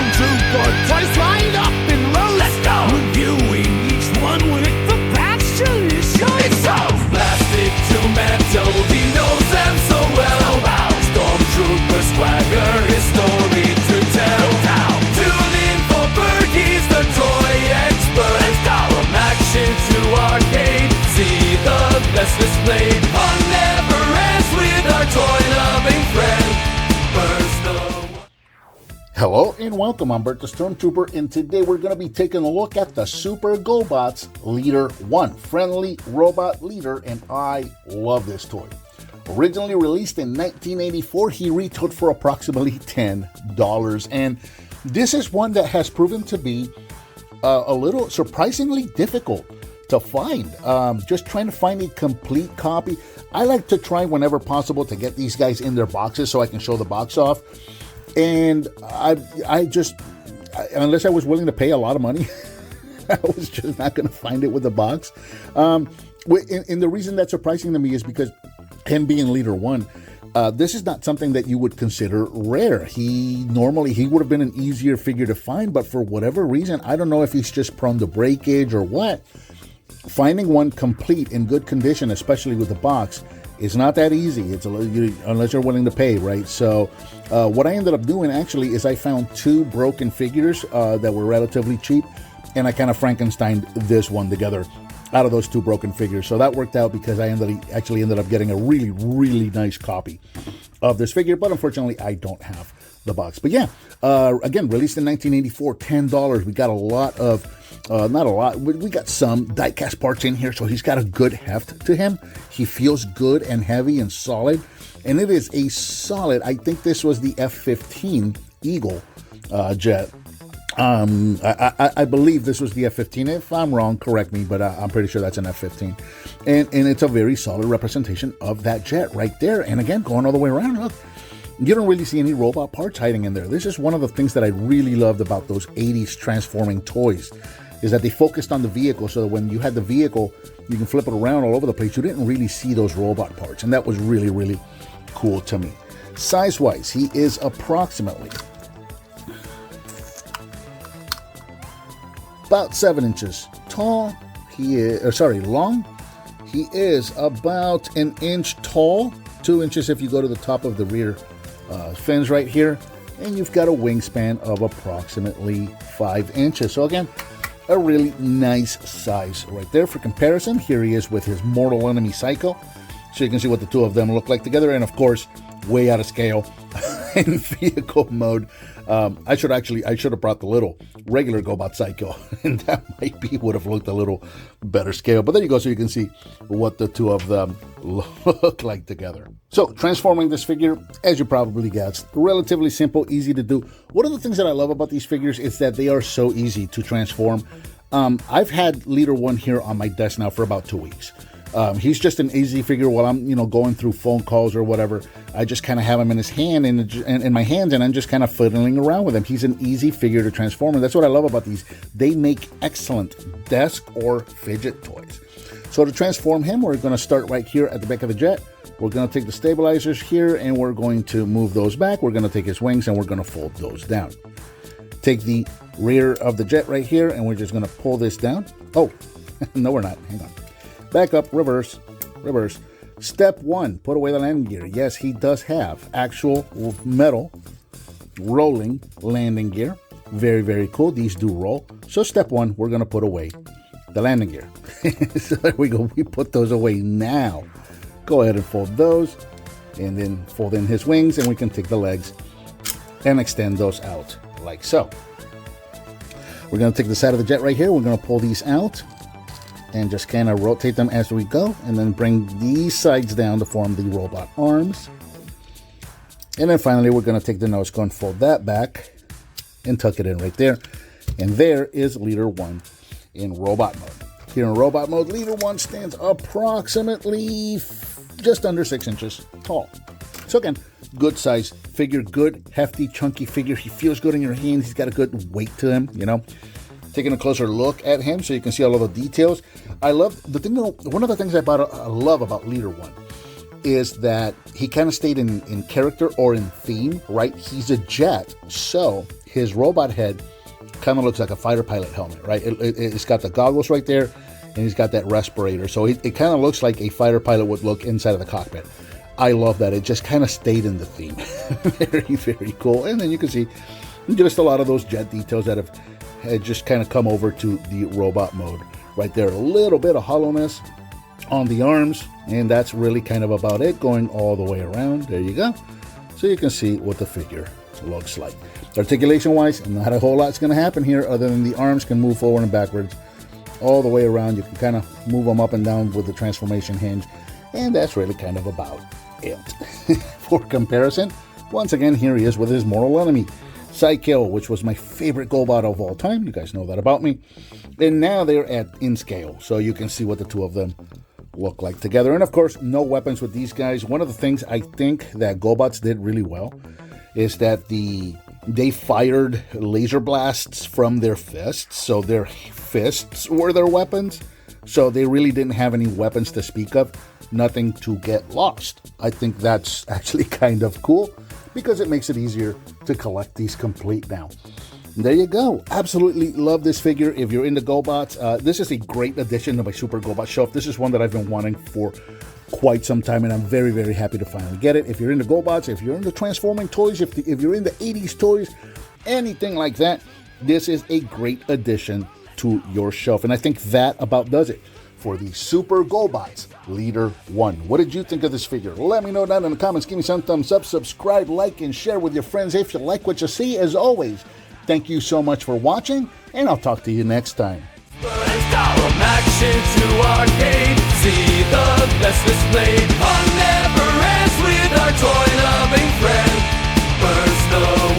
Stormtrooper twice lined up in rows. Let's go! Reviewing each one with the passion it shows. It's so plastic to metal, he knows them so well. Stormtrooper swagger, his story to tell. Tune in for Bert, he's the toy expert. Let's go! From action to arcade, see the best displayed. Fun never ends with our toy-loving friend, Bert's the one. Hello and welcome, I'm Bert the Stormtrooper, and today we're going to be taking a look at the Super GoBots Leader-1, friendly robot leader, and I love this toy. Originally released in 1984, he retailed for approximately $10, and this is one that has proven to be a little surprisingly difficult to find. Just trying to find a complete copy. I like to try whenever possible to get these guys in their boxes so I can show the box off. And I just, unless I was willing to pay a lot of money, I was just not going to find it with the box. And the reason that's surprising to me is because him being Leader-1, this is not something that you would consider rare. He would have been an easier figure to find, but for whatever reason, I don't know if he's just prone to breakage or what. Finding one complete in good condition, especially with the box, is not that easy. It's unless you're willing to pay, right? So what I ended up doing actually is I found two broken figures that were relatively cheap, and I kind of Frankensteined this one together out of those two broken figures. So that worked out because I actually ended up getting a really, really nice copy of this figure, but unfortunately I don't have the box. But yeah, again, released in 1984, $10. We got a lot of, not a lot, we got some die-cast parts in here, so he's got a good heft to him. He feels good and heavy and solid, and it is a solid, I think this was the F-15 Eagle jet. I believe this was the F-15. If I'm wrong, correct me, but I'm pretty sure that's an F-15. And it's a very solid representation of that jet right there. And again, going all the way around, look, you don't really see any robot parts hiding in there. This is one of the things that I really loved about those 80s transforming toys, is that they focused on the vehicle, so that when you had the vehicle, you can flip it around all over the place. You didn't really see those robot parts, and that was really, really cool to me. Size-wise, he is approximately about 7 inches tall. Long. He is about an inch tall, 2 inches if you go to the top of the rear fins right here, and you've got a wingspan of approximately 5 inches. So again, a really nice size right there. For comparison, here he is with his mortal enemy Psycho, so you can see what the two of them look like together, and of course, way out of scale in vehicle mode. I should have brought the little regular Gobot Psycho, and that would have looked a little better scale. But there you go, so you can see what the two of them look like together. So transforming this figure, as you probably guessed, relatively simple, easy to do. One of the things that I love about these figures is that they are so easy to transform. I've had Leader-1 here on my desk now for about 2 weeks. He's just an easy figure while I'm, going through phone calls or whatever. I just kind of have him in his hand and in my hands, and I'm just kind of fiddling around with him. He's an easy figure to transform, and that's what I love about these. They make excellent desk or fidget toys. So to transform him, we're going to start right here at the back of the jet. We're going to take the stabilizers here, and we're going to move those back. We're going to take his wings, and we're going to fold those down. Take the rear of the jet right here, and we're just going to pull this down. Oh, no, we're not. Hang on. Back up, reverse. Step 1, put away the landing gear. Yes, he does have actual metal rolling landing gear. Very, very cool. These do roll. So step 1, we're going to put away the landing gear. So there we go. We put those away now. Go ahead and fold those, and then fold in his wings, and we can take the legs and extend those out like so. We're going to take the side of the jet right here. We're going to pull these out and just kind of rotate them as we go, and then bring these sides down to form the robot arms. And then finally, we're going to take the nose cone, fold that back, and tuck it in right there. And there is Leader-1 in robot mode. Here in robot mode, Leader-1 stands approximately just under 6 inches tall. So again, good size figure, good, hefty, chunky figure. He feels good in your hands. He's got a good weight to him, Taking a closer look at him so you can see all of the details. I love the thing. One of the things I love about Leader-1 is that he kind of stayed in character or in theme, right? He's a jet, so his robot head kind of looks like a fighter pilot helmet, right? It's got the goggles right there, and he's got that respirator. So it kind of looks like a fighter pilot would look inside of the cockpit. I love that. It just kind of stayed in the theme. Very, very cool. And then you can see just a lot of those jet details that have just kind of come over to the robot mode right there. A little bit of hollowness on the arms, and that's really kind of about it, going all the way around. There you go. So you can see what the figure looks like. Articulation wise, not a whole lot's going to happen here other than the arms can move forward and backwards all the way around. You can kind of move them up and down with the transformation hinge, and that's really kind of about it. For comparison, once again, here he is with his mortal enemy, Psycho, which was my favorite GoBot of all time. You guys know that about me. And now they're in scale, so you can see what the two of them look like together. And of course, no weapons with these guys. One of the things I think that GoBots did really well is that they fired laser blasts from their fists, so their fists were their weapons. So they really didn't have any weapons to speak of, nothing to get lost. I think that's actually kind of cool because it makes it easier to collect these complete now. There you go. Absolutely love this figure. If you're into GoBots, this is a great addition to my Super GoBot shelf. This is one that I've been wanting for quite some time, and I'm very, very happy to finally get it. If you're into GoBots, if you're into transforming toys, if you're into 80s toys, anything like that, this is a great addition to your shelf. And I think that about does it for the Super GoBots Leader-1. What did you think of this figure? Let me know down in the comments. Give me some thumbs up, subscribe, like, and share with your friends if you like what you see. As always, thank you so much for watching, and I'll talk to you next time. From action to arcade, see the best displayed. Fun never ends with our toy-loving friend. Burst the